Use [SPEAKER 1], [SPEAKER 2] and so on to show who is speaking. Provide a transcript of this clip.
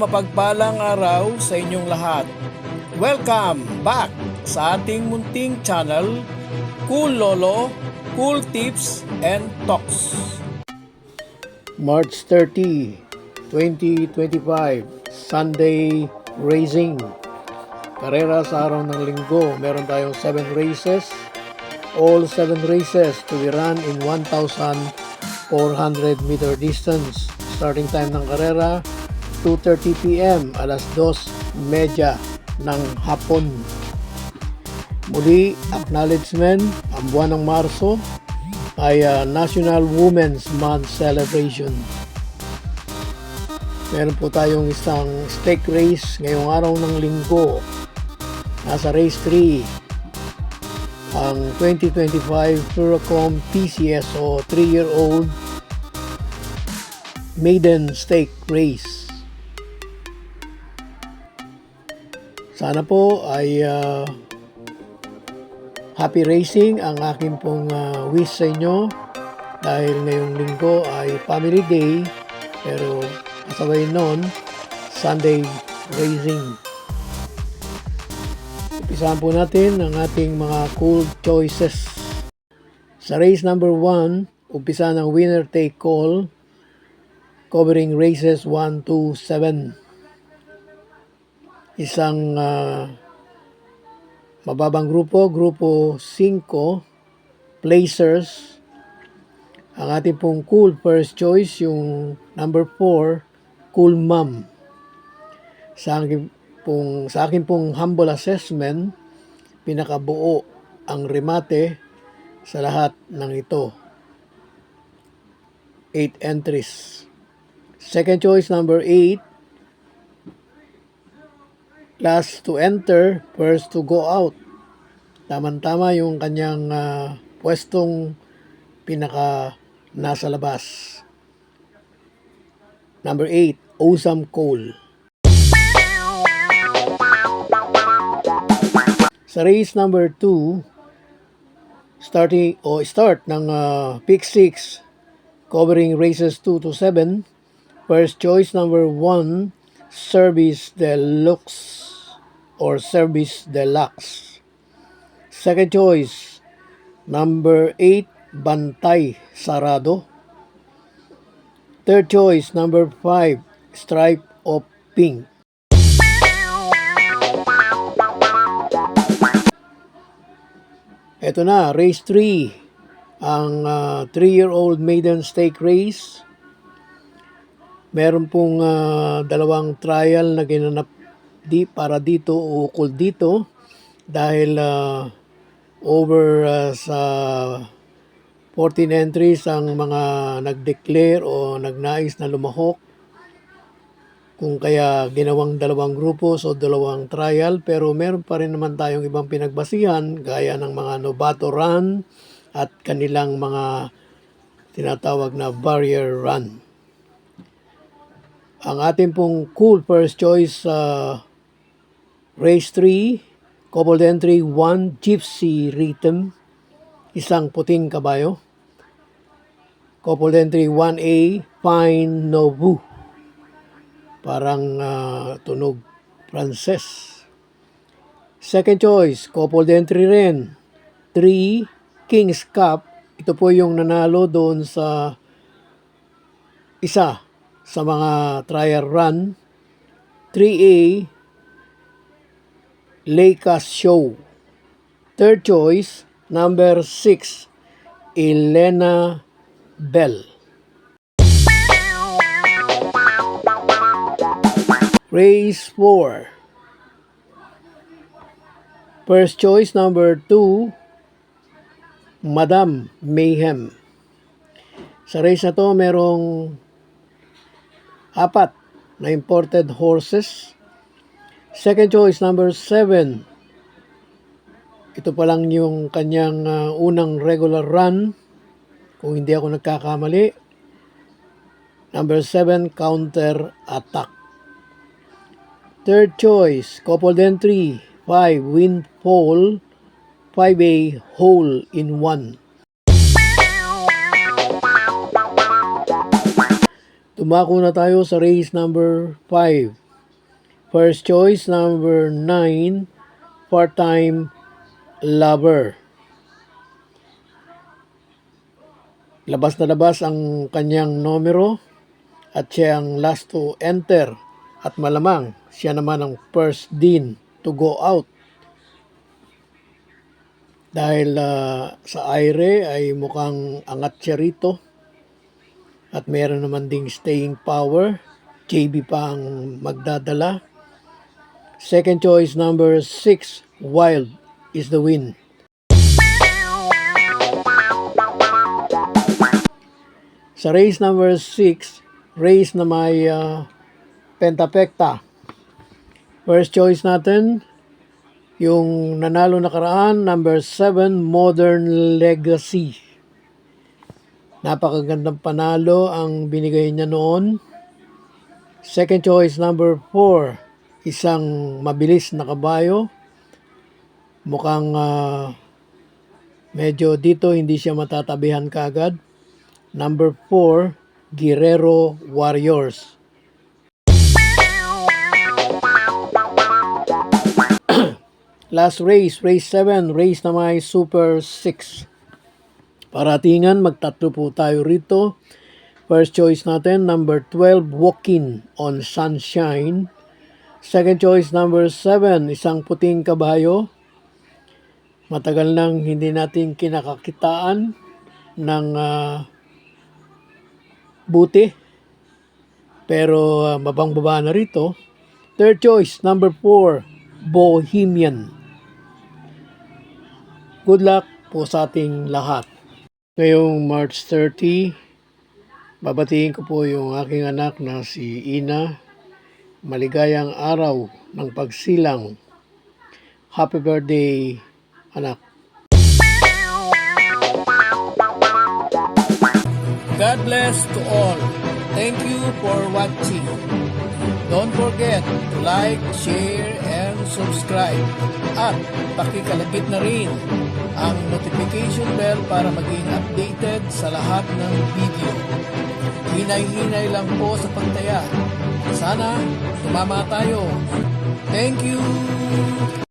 [SPEAKER 1] mapagpalang araw sa inyong lahat. Welcome back sa ating munting channel, Cool Lolo, Cool Tips and Talks. March 30, 2025, Sunday Racing. Karera sa araw ng linggo. Meron tayong 7 races. All 7 races to be run in 1,400 meter distance. Starting time ng karera, 2:30 p.m. alas 2:30 ng hapon. Muli, acknowledgement, ang buwan ng Marso ay National Women's Month Celebration. Meron po tayong isang stake race ngayong araw ng linggo. Nasa race 3, ang 2025 Furacom PCS o 3-year-old maiden stake race. Sana po ay happy racing ang aking pong wish sa inyo dahil ngayong linggo ay family day, pero kasabay nun Sunday racing. Umpisahan po natin ang ating mga cool choices. Sa race number 1, umpisa ng winner take all, covering races 1 to 7. Isang mababang grupo 5 placers. Ang ating pong cool first choice, yung number 4, Cool Mom. Sa akin pong humble assessment, pinakabuo ang remate sa lahat ng ito. 8 entries. Second choice, number 8. Last to enter, first to go out. Tama-tama yung kanyang pwestong pinaka nasa labas. Number 8, Awesome Cole. Sa race number 2, start ng pick 6, covering races 2 to 7. First choice, number 1, Service Deluxe or Service Deluxe. Second choice, number 8, Bantay Sarado. Third choice, number 5, Stripe of Pink. Ito na, race 3, ang 3-year-old maiden stake race. Meron pong dalawang trial na ginanap para dito o ukol dito dahil over sa 14 entries ang mga nag-declare o nagnais na lumahok. Kung kaya ginawang dalawang grupo o dalawang trial, pero meron pa rin naman tayong ibang pinagbasihan gaya ng mga novato run at kanilang mga tinatawag na barrier run. Ang ating pong cool first choice race 3, coupled entry 1, Gypsy Rhythm, isang puting kabayo. Coupled entry 1A, Fine Nobu, parang tunog Frances. Second choice, coupled entry rin, 3, King's Cup. Ito po yung nanalo doon sa isa sa mga trial run. 3A, Leica's Show. Third choice, number 6, Elena Bell. Race 4. First choice, number 2, Madam Mayhem. Sa race na to, merong 4 na imported horses. Second choice, number 7. Ito pa lang yung kanyang unang regular run, kung hindi ako nagkakamali. Number 7, Counter Attack. Third choice, coupled entry 5, Windfall, 5A, Hole in One. Tumako na tayo sa race number 5. First choice, number 9, part-time lover. Labas na labas ang kanyang numero at siya ang last to enter. At malamang siya naman ang first din to go out. Dahil sa aire ay mukhang angat siya rito. At meron naman ding staying power. JB pa ang magdadala. Second choice, number 6, Wild is the win. Sa race number 6, race na may pentapekta. First choice natin, yung nanalo nakaraan, number 7, Modern Legacy. Napakagandang panalo ang binigay niya noon. Second choice, number 4, isang mabilis na kabayo. Mukhang medyo dito hindi siya matatabihan kaagad. Number 4, Guerrero Warriors. Last race, race 7, race na may Super 6. Paratingan, magtatlo po tayo rito. First choice natin, number 12, Walking on Sunshine. Second choice, number 7, isang puting kabayo. Matagal nang hindi natin kinakakitaan ng buti. Pero mabang-baba na rito. Third choice, number 4, Bohemian. Good luck po sa ating lahat. Ngayong March 30, babatiin ko po yung aking anak na si Ina. Maligayang araw ng pagsilang. Happy birthday, anak. God bless to all. Thank you for watching. Don't forget to like, share, and subscribe. At pakikalagit na rin ang notification bell para maging updated sa lahat ng video. Hinay-hinay lang po sa pagtaya. Sana tumama tayo. Thank you!